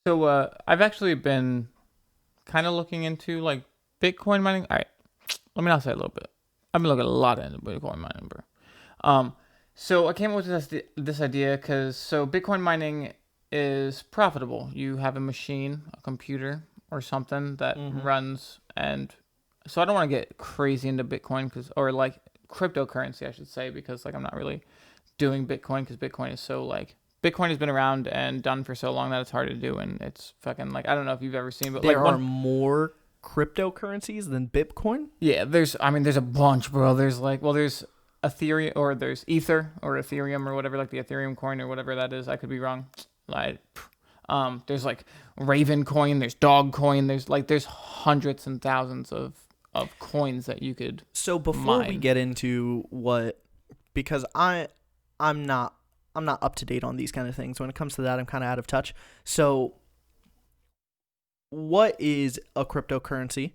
So I've actually been kind of looking into like Bitcoin mining. All right, let me not say a little bit. I've been looking a lot into Bitcoin mining, bro. Um, so I came up with this idea because Bitcoin mining is profitable. You have a machine, a computer, or something that Mm-hmm. runs, and so I don't want to get crazy into Bitcoin or like cryptocurrency, I should say, because like I'm not really doing Bitcoin because Bitcoin is so like Bitcoin has been around and done for so long that it's hard to do, and it's fucking like I don't know if you've ever seen, but like There are one. more cryptocurrencies than Bitcoin. Yeah, there's a bunch, bro. There's Ethereum or there's Ether or Ethereum or whatever, like the Ethereum coin or whatever that is. I could be wrong. Like, there's like Raven coin, there's Dog coin, there's hundreds and thousands of coins that you could So before we mine. get into because I'm not I'm not up to date on these kind of things. When it comes to that, I'm kind of out of touch. So what is a cryptocurrency?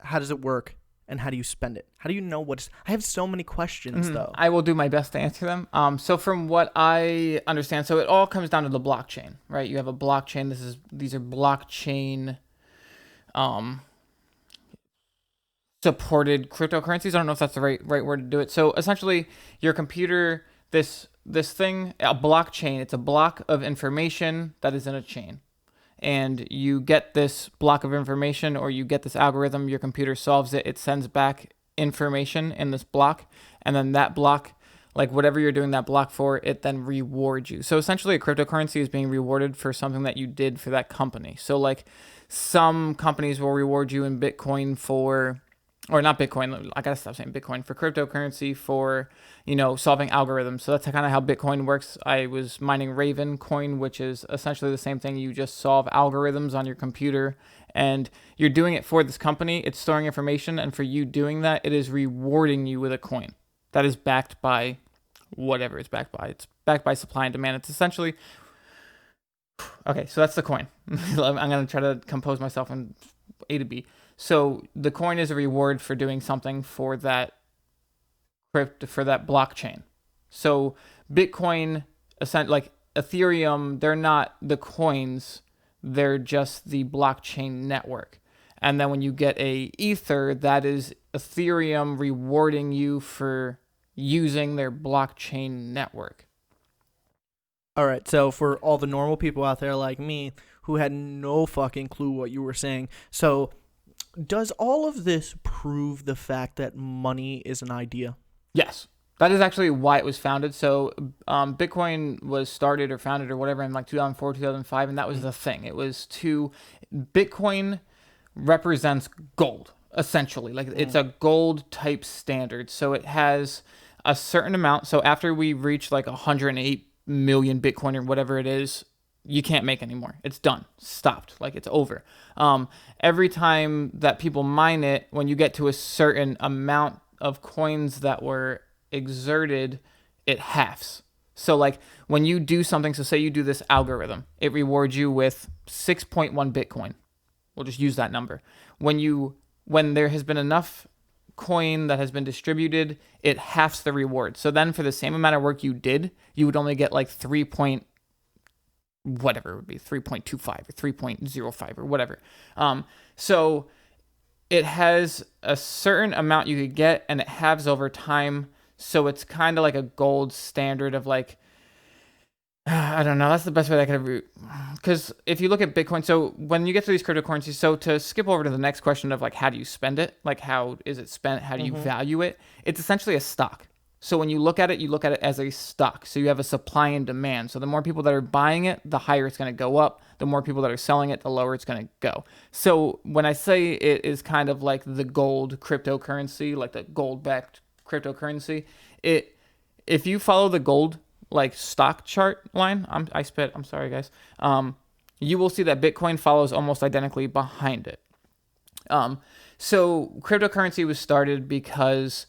How does it work? And how do you spend it? How do you know what is? I have so many questions though. I will do my best to answer them. So from what I understand, so it all comes down to the blockchain, right? You have a blockchain. These are blockchain um, supported cryptocurrencies. I don't know if that's the right word to do it. So essentially, your computer, this thing, a blockchain. It's a block of information that is in a chain, and you get this block of information, or you get this algorithm. Your computer solves it. It sends back information in this block, and then that block, like whatever you're doing that block for, it then rewards you. So essentially, a cryptocurrency is being rewarded for something that you did for that company. So like some companies will reward you in Bitcoin for, or not Bitcoin, I gotta stop saying Bitcoin, for cryptocurrency for, solving algorithms. So that's kind of how Bitcoin works. I was mining Raven coin, which is essentially the same thing. You just solve algorithms on your computer, and you're doing it for this company. It's storing information, and for you doing that, it is rewarding you with a coin that is backed by whatever it's backed by. It's backed by supply and demand. It's essentially, okay, so that's the coin. I'm going to try to compose myself in A to B. So the coin is a reward for doing something for that for that blockchain. So Bitcoin, like Ethereum, they're not the coins, they're just the blockchain network. And then when you get a Ether, that is Ethereum rewarding you for using their blockchain network. All right. So for all the normal people out there like me who had no fucking clue what you were saying, so does all of this prove the fact that money is an idea? Yes. That is actually why it was founded. So, Bitcoin was started or founded or whatever in like 2004, 2005, and that was the thing. It was Bitcoin represents gold, essentially. Like it's a gold type standard. So it has a certain amount. So after we reach like 108 million Bitcoin or whatever it is, you can't make anymore. It's done. Stopped. Like it's over. Every time that people mine it, when you get to a certain amount of coins that were exerted, it halves. So like when you do something, so say you do this algorithm, it rewards you with 6.1 Bitcoin. We'll just use that number. When there has been enough coin that has been distributed, it halves the reward. So then for the same amount of work you did, you would only get like 3 point whatever it would be, 3.25 or 3.05 or whatever. So it has a certain amount you could get, and it halves over time. So it's kind of like a gold standard of like, I don't know. That's the best way that I could ever. Because if you look at Bitcoin, so when you get to these cryptocurrencies, so to skip over to the next question of like, how do you spend it? Like, how is it spent? How do you Mm-hmm. value it? It's essentially a stock. So when you look at it as a stock. So you have a supply and demand. So the more people that are buying it, the higher it's going to go up. The more people that are selling it, the lower it's going to go. So when I say it is kind of like the gold cryptocurrency, like the gold backed cryptocurrency, it if you follow the gold like stock chart line, I spit. I'm sorry, guys. You will see that Bitcoin follows almost identically behind it. Um, so cryptocurrency was started because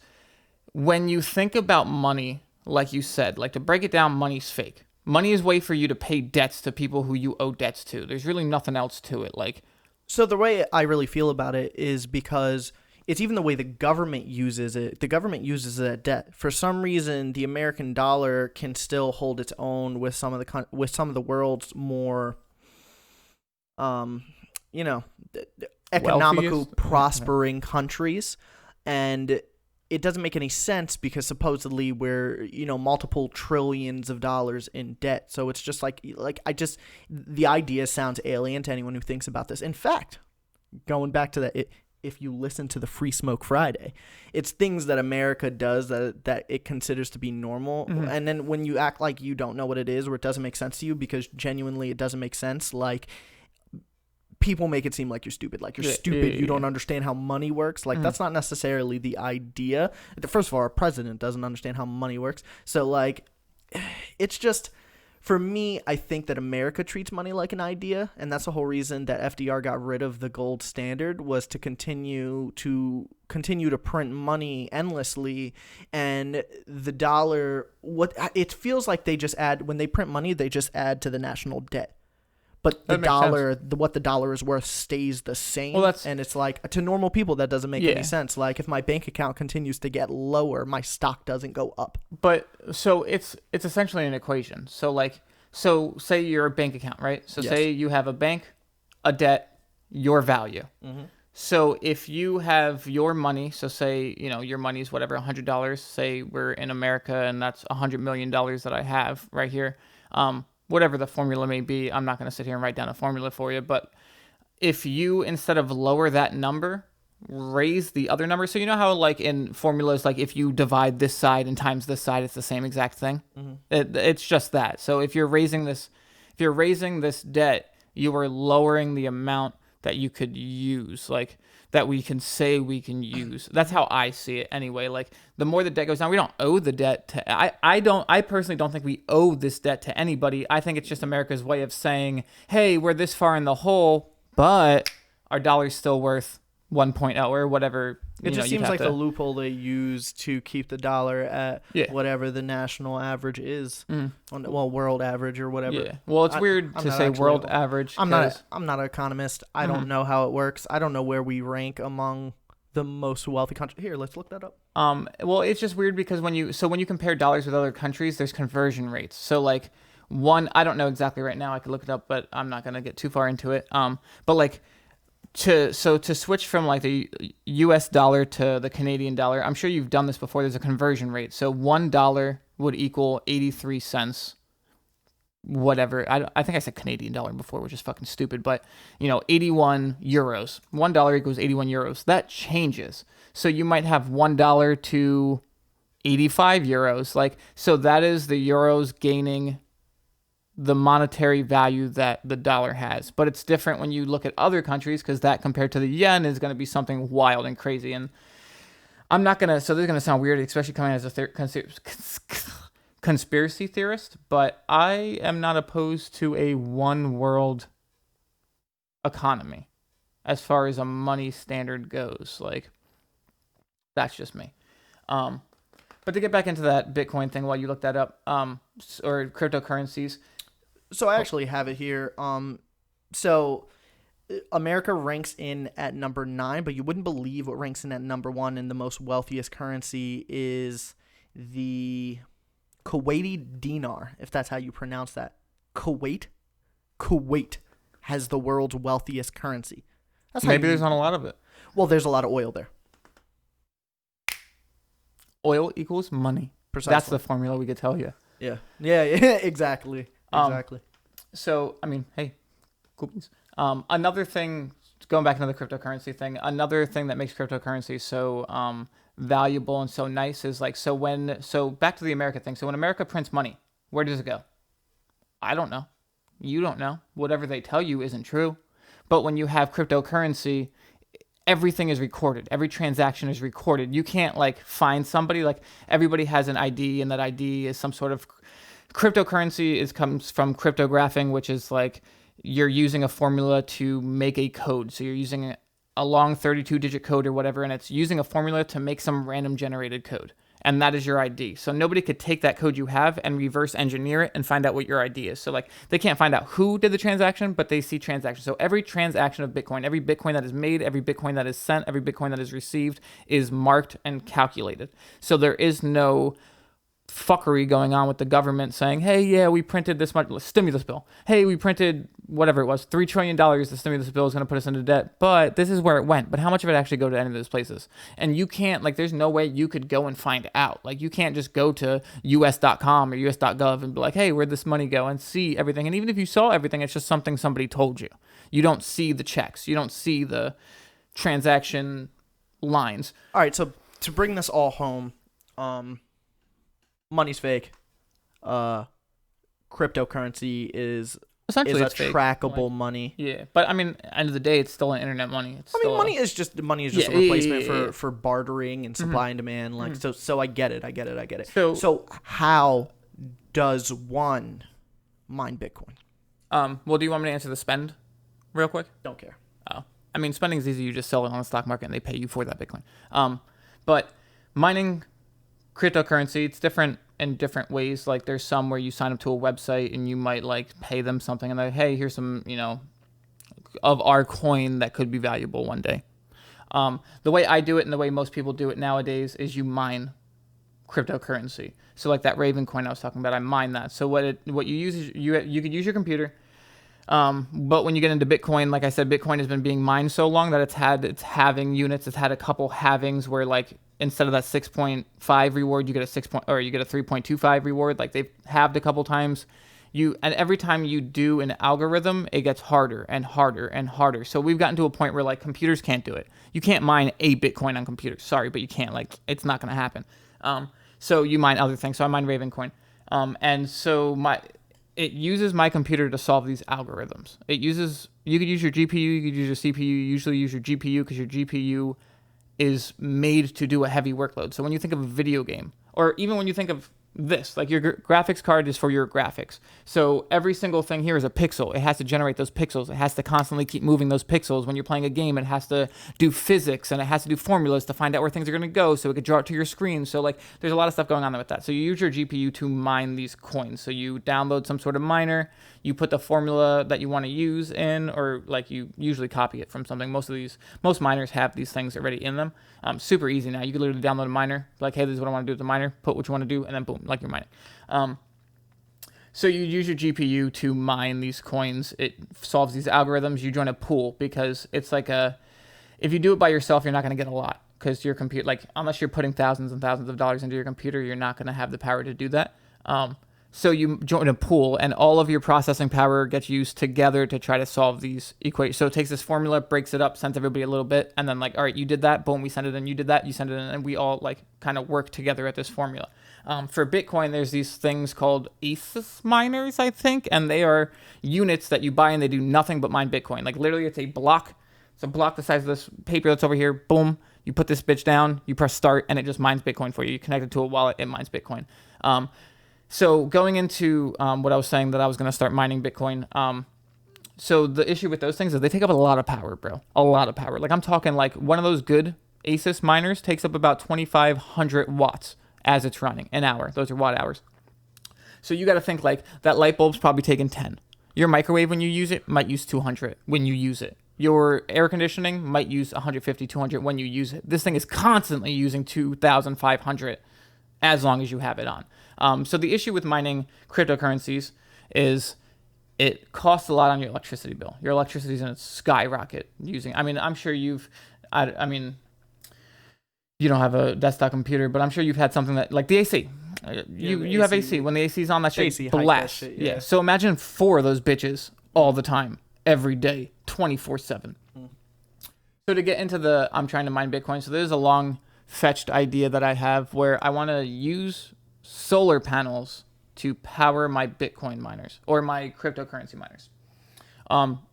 when you think about money, like you said, like to break it down, money's fake. Money is a way for you to pay debts to people who you owe debts to. There's really nothing else to it. Like, So the way I really feel about it is because it's even the way the government uses it. The government uses it as debt. For some reason, the American dollar can still hold its own with some of the world's more um, you know, economical Wealthiest? prospering countries, and it doesn't make any sense because supposedly we're multiple trillions of dollars in debt. So it's just like the idea sounds alien to anyone who thinks about this. In fact, going back to that, if you listen to the Free Smoke Friday, it's things that America does that it considers to be normal. Mm-hmm. And then when you act like you don't know what it is or it doesn't make sense to you because genuinely it doesn't make sense, like people make it seem like you're stupid. Like you're stupid. You don't understand how money works. Like that's not necessarily the idea. First of all, our president doesn't understand how money works. So like, it's just, for me, I think that America treats money like an idea, and that's the whole reason that FDR got rid of the gold standard, was to continue to print money endlessly. And the dollar, what it feels like, they just add, when they print money, they just add to the national debt. But the dollar, what the dollar is worth stays the same. Well, and it's like, to normal people, that doesn't make any sense. Like, if my bank account continues to get lower, my stock doesn't go up. But so it's essentially an equation. So say your bank account, right? So say you have a bank, a debt, your value. Mm-hmm. So if you have your money, so say, your money is whatever, $100, say we're in America and that's $100 million that I have right here. Whatever the formula may be, I'm not going to sit here and write down a formula for you, but if you, instead of lower that number, raise the other number. So you know how like in formulas, like if you divide this side and times this side, it's the same exact thing. Mm-hmm. It's just that. So if you're raising this debt, you are lowering the amount that you could use, like that we can say we can use. That's how I see it anyway. Like the more the debt goes down, we don't owe the debt to, I personally don't think we owe this debt to anybody. I think it's just America's way of saying, hey, we're this far in the hole, but our dollar's still worth 1.0 or whatever. It just seems like the loophole they use to keep the dollar at whatever the national average is. World average or whatever. Yeah. Well, it's weird to say world average. I'm not an economist. I don't know how it works. I don't know where we rank among the most wealthy countries. Here, let's look that up. Well, it's just weird because when you compare dollars with other countries, there's conversion rates. So like I don't know exactly right now. I could look it up, but I'm not gonna get too far into it. But like. To switch from like the US dollar to the Canadian dollar, I'm sure you've done this before. There's a conversion rate. So $1 would equal 83 cents, whatever. I think I said Canadian dollar before, which is fucking stupid, but 81 euros. $1 equals 81 euros. That changes. So you might have $1 to 85 euros. Like, so that is the euros gaining the monetary value that the dollar has. But it's different when you look at other countries, because that compared to the yen is going to be something wild and crazy. And I'm not going to, so this is going to sound weird, especially coming as a conspiracy theorist, but I am not opposed to a one world economy as far as a money standard goes. Like, that's just me. But to get back into that Bitcoin thing while you look that up, or cryptocurrencies. So I actually have it here. So America ranks in at number 9, but you wouldn't believe what ranks in at number 1 in the most wealthiest currency is the Kuwaiti dinar, if that's how you pronounce that. Kuwait has the world's wealthiest currency. Maybe there's not a lot of it. Well, there's a lot of oil there. Oil equals money. Precisely. That's the formula we could tell you. Yeah, exactly. So, I mean, hey, cool beans. Another thing, going back into the cryptocurrency thing, another thing that makes cryptocurrency so valuable and so nice is like, so back to the America thing. So when America prints money, where does it go? I don't know. You don't know. Whatever they tell you isn't true. But when you have cryptocurrency, everything is recorded. Every transaction is recorded. You can't like find somebody, like everybody has an ID, and that ID is some sort of cryptocurrency comes from cryptographing, which is like you're using a formula to make a code. So you're using a long 32-digit code or whatever, and it's using a formula to make some random generated code. And that is your ID. So nobody could take that code you have and reverse engineer it and find out what your ID is. So like they can't find out who did the transaction, but they see transactions. So every transaction of Bitcoin, every Bitcoin that is made, every Bitcoin that is sent, every Bitcoin that is received is marked and calculated. So there is no fuckery going on with the government saying, hey, yeah, we printed this much stimulus bill. Hey, we printed whatever it was, $3 trillion. The stimulus bill is going to put us into debt, but this is where it went. But how much of it actually go to any of those places? And you can't, like, there's no way you could go and find out. Like, you can't just go to us.com or us.gov and be like, hey, where'd this money go, and see everything. And even if you saw everything, it's just something somebody told you. You don't see the checks. You don't see the transaction lines. All right, so to bring this all home, money's fake. Cryptocurrency is Essentially, a it's fake. trackable money. Yeah, but I mean, end of the day, it's still an internet money. It's still money is just a replacement for bartering and supply and demand. Like so I get it. So how does one mine Bitcoin? Well, do you want me to answer the spend real quick? Don't care. Oh, I mean, spending is easy. You just sell it on the stock market and they pay you for that Bitcoin. But mining cryptocurrency, it's different in different ways. Like, there's some where you sign up to a website and you might like pay them something and they're, hey, here's some, of our coin that could be valuable one day. The way I do it and the way most people do it nowadays is you mine cryptocurrency. So like that Raven coin I was talking about, I mine that. So what you use is you could use your computer. But when you get into Bitcoin, like I said, Bitcoin has been being mined so long that it's having units. It's had a couple halvings where, like, instead of that 6.5 reward, you get you get a 3.25 reward. Like, they've halved a couple times. And every time you do an algorithm, it gets harder and harder and harder. So we've gotten to a point where, like, computers can't do it. You can't mine a Bitcoin on computers. Sorry, but you can't. Like, it's not going to happen. So you mine other things. So I mine Raven coin. And so it uses my computer to solve these algorithms. You could use your GPU, you could use your CPU, you usually use your GPU because your GPU is made to do a heavy workload. So when you think of a video game, or even when you think of this, like, your graphics card is for your graphics. So every single thing here is a pixel. It has to generate those pixels. It has to constantly keep moving those pixels. When you're playing a game, it has to do physics and it has to do formulas to find out where things are going to go so it could draw it to your screen. So, like, there's a lot of stuff going on with that. So you use your GPU to mine these coins. So you download some sort of miner, you put the formula that you want to use in, or, like, you usually copy it from something. Most miners have these things already in them. Super easy now. You can literally download a miner, like, hey, this is what I want to do with the miner, put what you want to do, and then boom, like, you're mining. So you use your GPU to mine these coins. It solves these algorithms. You join a pool because it's like if you do it by yourself, you're not going to get a lot because your computer, like, unless you're putting thousands and thousands of dollars into your computer, you're not going to have the power to do that. So you join a pool and all of your processing power gets used together to try to solve these equations. So it takes this formula, breaks it up, sends everybody a little bit, and then, like, all right, you did that, boom, we send it in, you did that, you send it in, and we all, like, kind of work together at this formula. For Bitcoin, there's these things called ASIC miners, I think, and they are units that you buy and they do nothing but mine Bitcoin. Like, literally, it's a block the size of this paper that's over here, boom, you put this bitch down, you press start, and it just mines Bitcoin for you. You connect it to a wallet, it mines Bitcoin. So going into what I was saying, that I was going to start mining Bitcoin. So the issue with those things is they take up a lot of power, bro. A lot of power. Like, I'm talking, like, one of those good ASIC miners takes up about 2,500 watts as it's running an hour. Those are watt hours. So you got to think, like, that light bulb's probably taking 10. Your microwave, when you use it, might use 200 when you use it. Your air conditioning might use 150, 200 when you use it. This thing is constantly using 2,500 as long as you have it on. So the issue with mining cryptocurrencies is it costs a lot on your electricity bill. Your electricity is going to skyrocket using. I mean, I'm sure you don't have a desktop computer, but I'm sure you've had something that, like, the AC. You have AC. When the AC is on, that shit blasts. Shit, yeah. So imagine 4 of those bitches all the time, every day, 24/7. So to get into I'm trying to mine Bitcoin. So there's a long-fetched idea that I have where I want to use solar panels to power my Bitcoin miners or my cryptocurrency miners.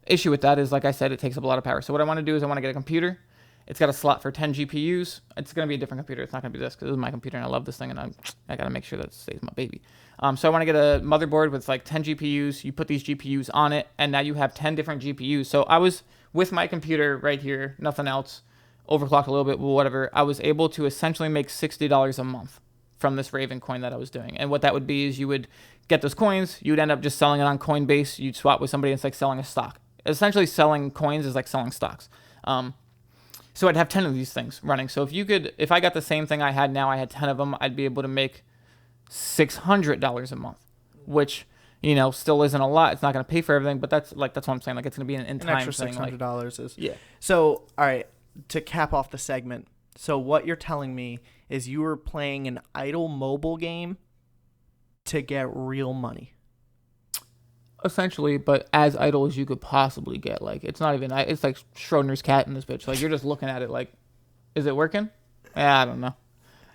Issue with that is, like I said, it takes up a lot of power. So what I want to do is I want to get a computer. It's got a slot for 10 GPUs. It's going to be a different computer. It's not going to be this because this is my computer and I love this thing and I got to make sure that it stays my baby. So I want to get a motherboard with, like, 10 GPUs. You put these GPUs on it and now you have 10 different GPUs. So I was with my computer right here, nothing else, overclocked a little bit, whatever. I was able to essentially make $60 a month from this Raven coin that I was doing. And what that would be is you would get those coins, you would end up just selling it on Coinbase, you'd swap with somebody, and it's like selling a stock. Essentially selling coins is like selling stocks. So I'd have 10 of these things running. So if I got the same thing I had now, I had 10 of them, I'd be able to make $600 a month, which, you know, still isn't a lot. It's not going to pay for everything, but that's what I'm saying. Like, it's going to be an in-time extra thing. $600 is. Yeah. So, all right, to cap off the segment. So what you're telling me is you were playing an idle mobile game to get real money. Essentially, but as idle as you could possibly get. Like, it's not even, it's like Schrodinger's cat in this bitch. Like, you're just looking at it like, is it working? I don't know.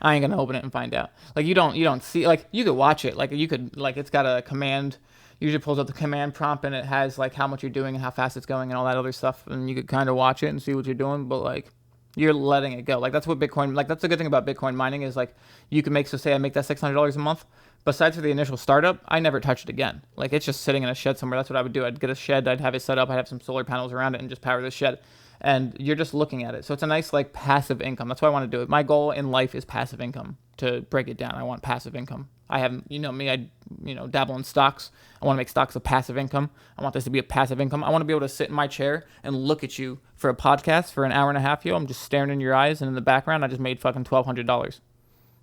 I ain't gonna open it and find out. Like, you don't see, like, you could watch it. Like, you could, like, it's got a command, usually pulls up the command prompt and it has like how much you're doing and how fast it's going and all that other stuff. And you could kind of watch it and see what you're doing, but like, you're letting it go. Like, that's what Bitcoin, like, that's the good thing about Bitcoin mining is like, you can make, so say I make that $600 a month. Besides for the initial startup, I never touch it again. Like, it's just sitting in a shed somewhere. That's what I would do. I'd get a shed, I'd have it set up, I'd have some solar panels around it and just power this shed. And you're just looking at it. So it's a nice, like, passive income. That's why I want to do it. My goal in life is passive income. To break it down, I want passive income. I have, you know me, I dabble in stocks. I want to make stocks a passive income. I want this to be a passive income. I want to be able to sit in my chair and look at you for a podcast for an hour and a half. I'm just staring in your eyes, and in the background, I just made fucking $1,200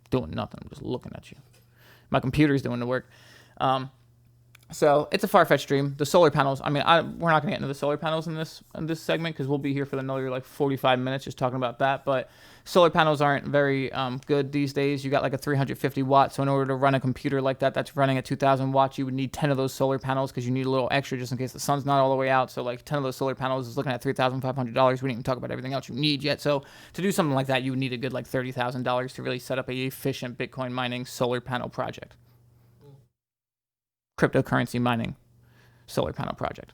doing nothing. I'm just looking at you. My computer's doing the work. So it's a far-fetched dream. The solar panels, I mean, we're not going to get into the solar panels in this segment because we'll be here for another like 45 minutes just talking about that. But solar panels aren't very good these days. You got like a 350 watt. So in order to run a computer like that, that's running at 2,000 watts, you would need 10 of those solar panels because you need a little extra just in case the sun's not all the way out. So like 10 of those solar panels is looking at $3,500. We didn't even talk about everything else you need yet. So to do something like that, you would need a good like $30,000 to really set up a efficient Bitcoin mining solar panel project. Cryptocurrency mining solar panel project.